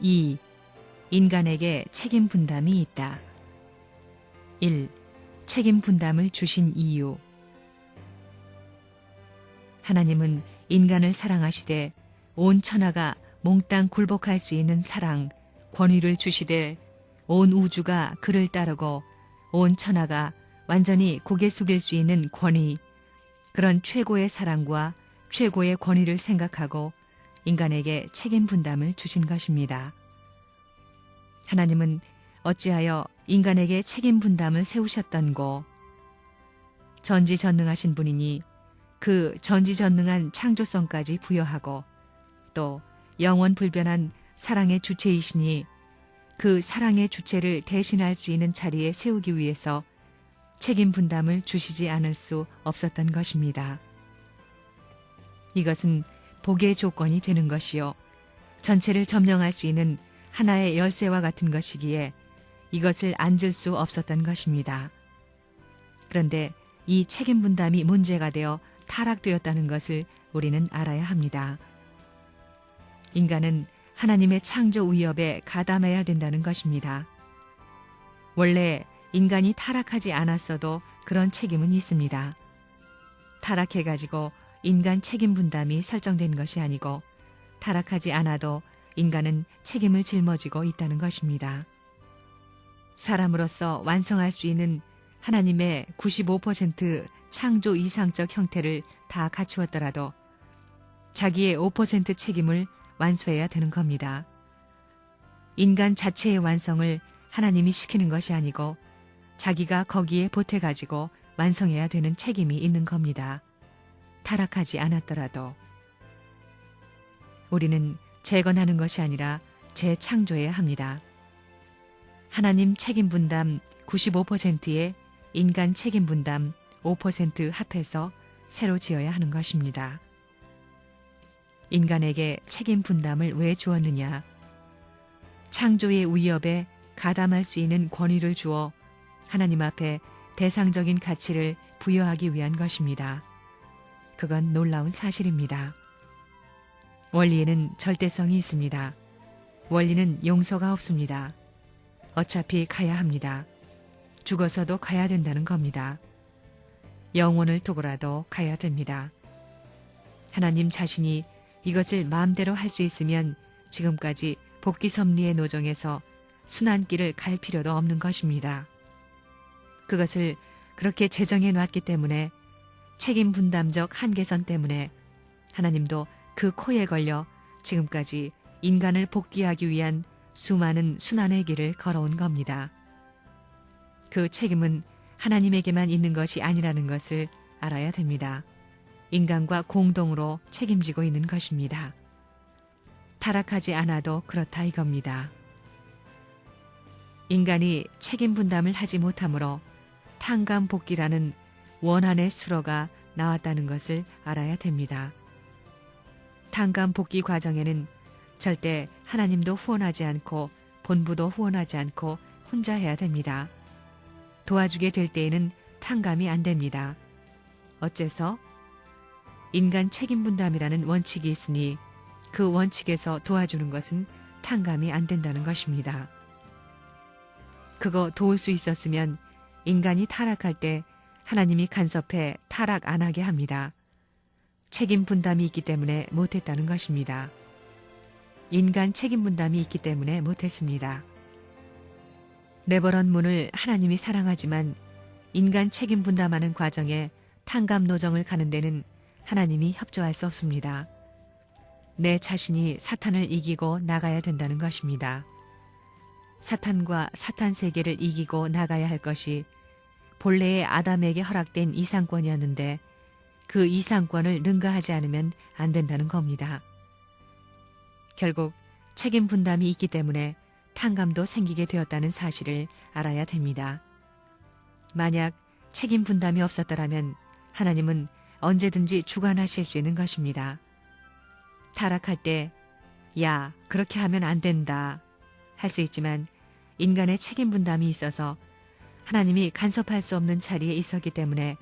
2. 인간에게 책임 분담이 있다. 1. 책임 분담을 주신 이유. 하나님은 인간을 사랑하시되 온 천하가 몽땅 굴복할 수 있는 사랑, 권위를 주시되 온 우주가 그를 따르고 온 천하가 완전히 고개 숙일 수 있는 권위, 그런 최고의 사랑과 최고의 권위를 생각하고 인간에게 책임 분담을 주신 것입니다. 하나님은 어찌하여 인간에게 책임 분담을 세우셨던고? 전지전능하신 분이니 그 전지전능한 창조성까지 부여하고 또 영원불변한 사랑의 주체이시니 그 사랑의 주체를 대신할 수 있는 자리에 세우기 위해서 책임 분담을 주시지 않을 수 없었던 것입니다. 이것은 복의 조건이 되는 것이요 전체를 점령할 수 있는 하나의 열쇠와 같은 것이기에 이것을 안 줄 수 없었던 것입니다. 그런데 이 책임 분담이 문제가 되어 타락되었다는 것을 우리는 알아야 합니다. 인간은 하나님의 창조 위협에 가담해야 된다는 것입니다. 원래 인간이 타락하지 않았어도 그런 책임은 있습니다. 타락해가지고 인간 책임 분담이 설정된 것이 아니고 타락하지 않아도 인간은 책임을 짊어지고 있다는 것입니다. 사람으로서 완성할 수 있는 하나님의 95% 창조 이상적 형태를 다 갖추었더라도 자기의 5% 책임을 완수해야 되는 겁니다. 인간 자체의 완성을 하나님이 시키는 것이 아니고 자기가 거기에 보태가지고 완성해야 되는 책임이 있는 겁니다. 타락하지 않았더라도. 우리는 재건하는 것이 아니라 재창조해야 합니다. 하나님 책임 분담 95%에 인간 책임 분담 5% 합해서 새로 지어야 하는 것입니다. 인간에게 책임 분담을 왜 주었느냐? 창조의 위협에 가담할 수 있는 권위를 주어 하나님 앞에 대상적인 가치를 부여하기 위한 것입니다. 그건 놀라운 사실입니다. 원리에는 절대성이 있습니다. 원리는 용서가 없습니다. 어차피 가야 합니다. 죽어서도 가야 된다는 겁니다. 영혼을 두고라도 가야 됩니다. 하나님 자신이 이것을 마음대로 할 수 있으면 지금까지 복귀 섭리의 노정에서 순환길을 갈 필요도 없는 것입니다. 그것을 그렇게 제정해 놨기 때문에 책임 분담적 한계선 때문에 하나님도 그 코에 걸려 지금까지 인간을 복귀하기 위한 수많은 순환의 길을 걸어온 겁니다. 그 책임은 하나님에게만 있는 것이 아니라는 것을 알아야 됩니다. 인간과 공동으로 책임지고 있는 것입니다. 타락하지 않아도 그렇다 이겁니다. 인간이 책임 분담을 하지 못하므로 탕감복귀라는 원한의 수로가 나왔다는 것을 알아야 됩니다. 탕감복귀 과정에는 절대 하나님도 후원하지 않고 본부도 후원하지 않고 혼자 해야 됩니다. 도와주게 될 때에는 탕감이 안 됩니다. 어째서? 인간 책임 분담이라는 원칙이 있으니 그 원칙에서 도와주는 것은 탕감이 안 된다는 것입니다. 그거 도울 수 있었으면 인간이 타락할 때 하나님이 간섭해 타락 안 하게 합니다. 책임 분담이 있기 때문에 못했다는 것입니다. 인간 책임 분담이 있기 때문에 못했습니다. 네버런문을 하나님이 사랑하지만 인간 책임 분담하는 과정에 탕감 노정을 가는 데는 하나님이 협조할 수 없습니다. 내 자신이 사탄을 이기고 나가야 된다는 것입니다. 사탄과 사탄 세계를 이기고 나가야 할 것이 본래의 아담에게 허락된 이상권이었는데 그 이상권을 능가하지 않으면 안 된다는 겁니다. 결국 책임 분담이 있기 때문에 탕감도 생기게 되었다는 사실을 알아야 됩니다. 만약 책임 분담이 없었더라면 하나님은 언제든지 주관하실 수 있는 것입니다. 타락할 때 야, 그렇게 하면 안 된다 할 수 있지만 인간의 책임 분담이 있어서 하나님이 간섭할 수 없는 자리에 있었기 때문에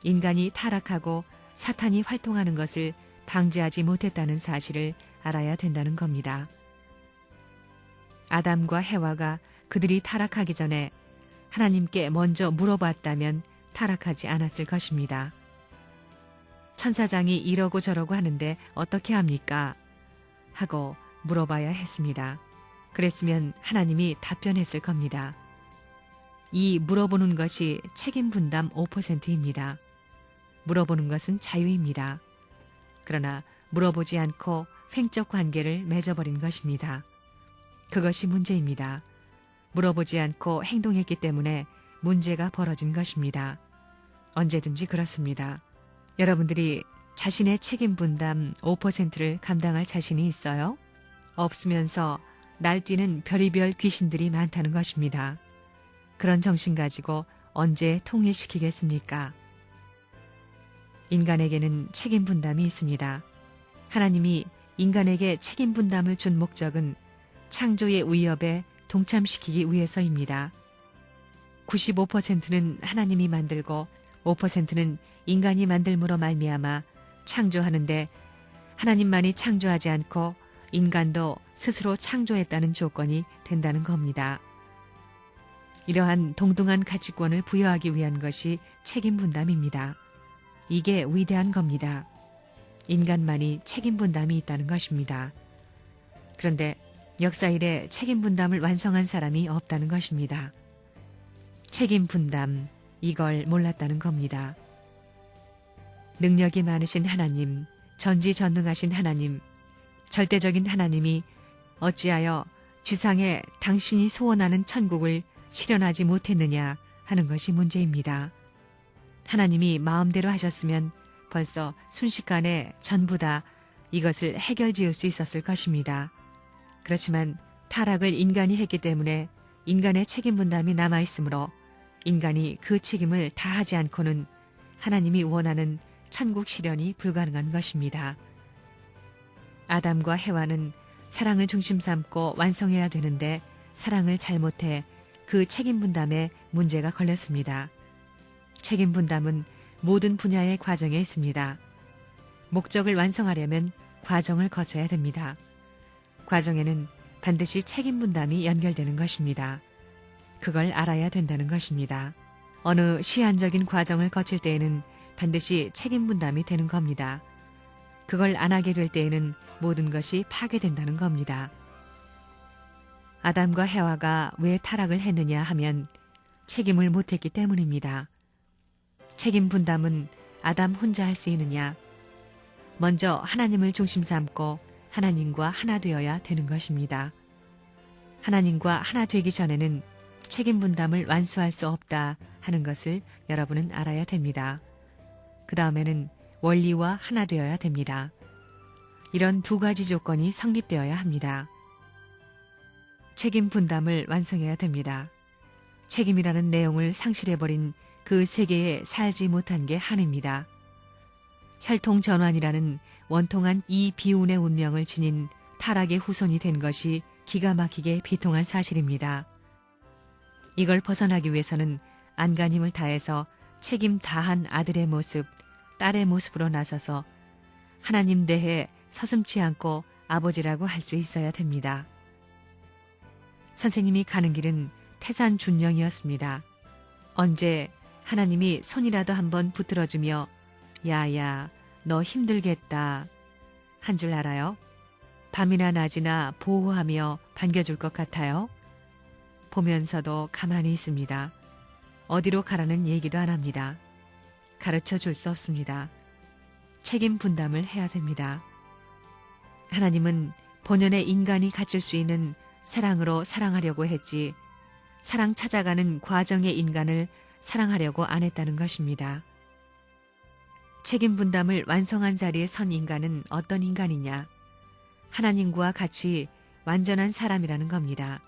인간이 타락하고 사탄이 활동하는 것을 방지하지 못했다는 사실을 알아야 된다는 겁니다. 아담과 해와가 그들이 타락하기 전에 하나님께 먼저 물어봤다면 타락하지 않았을 것입니다. 천사장이 이러고 저러고 하는데 어떻게 합니까? 하고 물어봐야 했습니다. 그랬으면 하나님이 답변했을 겁니다. 이 물어보는 것이 책임 분담 5%입니다. 물어보는 것은 자유입니다. 그러나 물어보지 않고 횡적 관계를 맺어버린 것입니다. 그것이 문제입니다. 물어보지 않고 행동했기 때문에 문제가 벌어진 것입니다. 언제든지 그렇습니다. 여러분들이 자신의 책임 분담 5%를 감당할 자신이 있어요? 없으면서 날뛰는 별의별 귀신들이 많다는 것입니다. 그런 정신 가지고 언제 통일시키겠습니까? 인간에게는 책임 분담이 있습니다. 하나님이 인간에게 책임 분담을 준 목적은 창조의 위협에 동참시키기 위해서입니다. 95%는 하나님이 만들고 5%는 인간이 만들므로 말미암아 창조하는데 하나님만이 창조하지 않고 인간도 스스로 창조했다는 조건이 된다는 겁니다. 이러한 동등한 가치권을 부여하기 위한 것이 책임 분담입니다. 이게 위대한 겁니다. 인간만이 책임 분담이 있다는 것입니다. 그런데 역사 이래 책임 분담을 완성한 사람이 없다는 것입니다. 책임 분담, 이걸 몰랐다는 겁니다. 능력이 많으신 하나님, 전지전능하신 하나님, 절대적인 하나님이 어찌하여 지상에 당신이 소원하는 천국을 실현하지 못했느냐 하는 것이 문제입니다. 하나님이 마음대로 하셨으면 벌써 순식간에 전부 다 이것을 해결지을 수 있었을 것입니다. 그렇지만 타락을 인간이 했기 때문에 인간의 책임 분담이 남아있으므로 인간이 그 책임을 다하지 않고는 하나님이 원하는 천국 실현이 불가능한 것입니다. 아담과 해와는 사랑을 중심 삼고 완성해야 되는데 사랑을 잘못해 그 책임 분담에 문제가 걸렸습니다. 책임 분담은 모든 분야의 과정에 있습니다. 목적을 완성하려면 과정을 거쳐야 됩니다. 과정에는 반드시 책임 분담이 연결되는 것입니다. 그걸 알아야 된다는 것입니다. 어느 시한적인 과정을 거칠 때에는 반드시 책임 분담이 되는 겁니다. 그걸 안 하게 될 때에는 모든 것이 파괴된다는 겁니다. 아담과 해와가 왜 타락을 했느냐 하면 책임을 못했기 때문입니다. 책임 분담은 아담 혼자 할 수 있느냐? 먼저 하나님을 중심 삼고 하나님과 하나 되어야 되는 것입니다. 하나님과 하나 되기 전에는 책임 분담을 완수할 수 없다 하는 것을 여러분은 알아야 됩니다. 그 다음에는 원리와 하나 되어야 됩니다. 이런 두 가지 조건이 성립되어야 합니다. 책임 분담을 완성해야 됩니다. 책임이라는 내용을 상실해버린 그 세계에 살지 못한 게 한입니다. 혈통전환이라는 원통한 이 비운의 운명을 지닌 타락의 후손이 된 것이 기가 막히게 비통한 사실입니다. 이걸 벗어나기 위해서는 안간힘을 다해서 책임 다한 아들의 모습, 딸의 모습으로 나서서 하나님 대해 서슴지 않고 아버지라고 할 수 있어야 됩니다. 선생님이 가는 길은 태산준영이었습니다. 언제 하나님이 손이라도 한번 붙들어주며 야야 너 힘들겠다 한 줄 알아요? 밤이나 낮이나 보호하며 반겨줄 것 같아요? 보면서도 가만히 있습니다. 어디로 가라는 얘기도 안 합니다. 가르쳐 줄 수 없습니다. 책임 분담을 해야 됩니다. 하나님은 본연의 인간이 갖출 수 있는 사랑으로 사랑하려고 했지 사랑 찾아가는 과정의 인간을 사랑하려고 안 했다는 것입니다. 책임 분담을 완성한 자리에 선 인간은 어떤 인간이냐? 하나님과 같이 완전한 사람이라는 겁니다.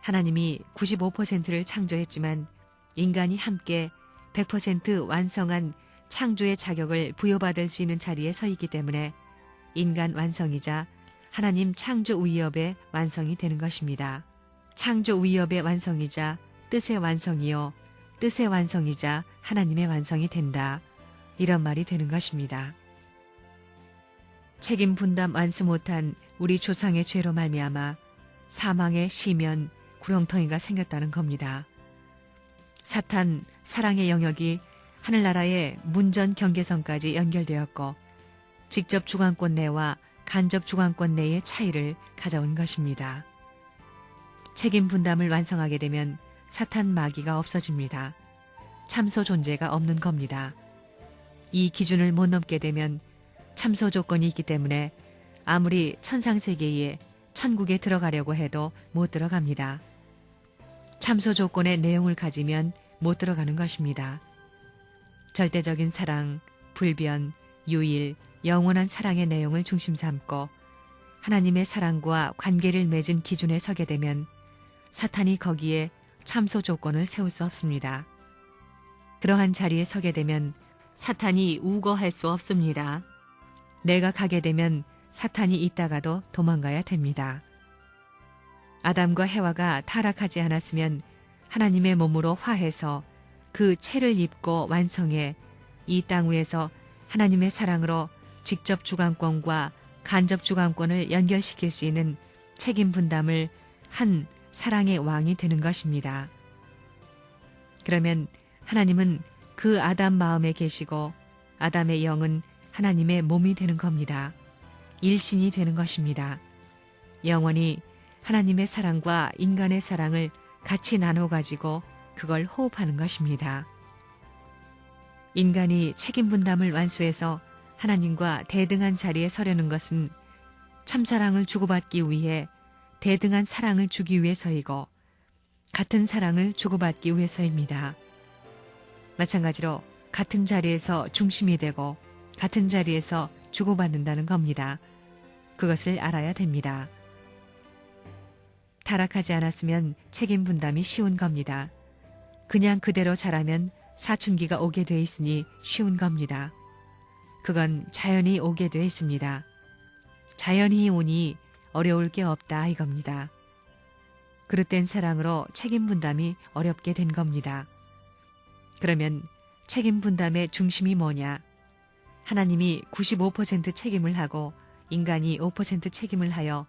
하나님이 95%를 창조했지만 인간이 함께 100% 완성한 창조의 자격을 부여받을 수 있는 자리에 서 있기 때문에 인간 완성이자 하나님 창조 위협의 완성이 되는 것입니다. 창조 위협의 완성이자 뜻의 완성이요. 뜻의 완성이자 하나님의 완성이 된다. 이런 말이 되는 것입니다. 책임 분담 완수 못한 우리 조상의 죄로 말미암아 사망의 시면 구렁텅이가 생겼다는 겁니다. 사탄, 사랑의 영역이 하늘나라의 문전 경계선까지 연결되었고 직접 주관권 내와 간접 주관권 내의 차이를 가져온 것입니다. 책임 분담을 완성하게 되면 사탄 마귀가 없어집니다. 참소 존재가 없는 겁니다. 이 기준을 못 넘게 되면 참소 조건이 있기 때문에 아무리 천상세계에 천국에 들어가려고 해도 못 들어갑니다. 참소 조건의 내용을 가지면 못 들어가는 것입니다. 절대적인 사랑, 불변, 유일, 영원한 사랑의 내용을 중심 삼고 하나님의 사랑과 관계를 맺은 기준에 서게 되면 사탄이 거기에 참소 조건을 세울 수 없습니다. 그러한 자리에 서게 되면 사탄이 우거할 수 없습니다. 내가 가게 되면 사탄이 있다가도 도망가야 됩니다. 아담과 해와가 타락하지 않았으면 하나님의 몸으로 화해서 그 체를 입고 완성해 이 땅 위에서 하나님의 사랑으로 직접 주관권과 간접 주관권을 연결시킬 수 있는 책임 분담을 한 사랑의 왕이 되는 것입니다. 그러면 하나님은 그 아담 마음에 계시고 아담의 영은 하나님의 몸이 되는 겁니다. 일신이 되는 것입니다. 영원히 하나님의 사랑과 인간의 사랑을 같이 나눠 가지고 그걸 호흡하는 것입니다. 인간이 책임 분담을 완수해서 하나님과 대등한 자리에 서려는 것은 참사랑을 주고받기 위해 대등한 사랑을 주기 위해서이고 같은 사랑을 주고받기 위해서입니다. 마찬가지로 같은 자리에서 중심이 되고 같은 자리에서 주고받는다는 겁니다. 그것을 알아야 됩니다. 타락하지 않았으면 책임 분담이 쉬운 겁니다. 그냥 그대로 자라면 사춘기가 오게 돼 있으니 쉬운 겁니다. 그건 자연히 오게 돼 있습니다. 자연히 오니 어려울 게 없다 이겁니다. 그릇된 사랑으로 책임 분담이 어렵게 된 겁니다. 그러면 책임 분담의 중심이 뭐냐? 하나님이 95% 책임을 하고 인간이 5% 책임을 하여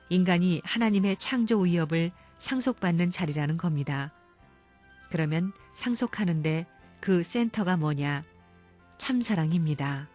인간이 하나님의 창조 위협을 상속받는 자리라는 겁니다. 그러면 상속하는데 그 센터가 뭐냐? 참사랑입니다.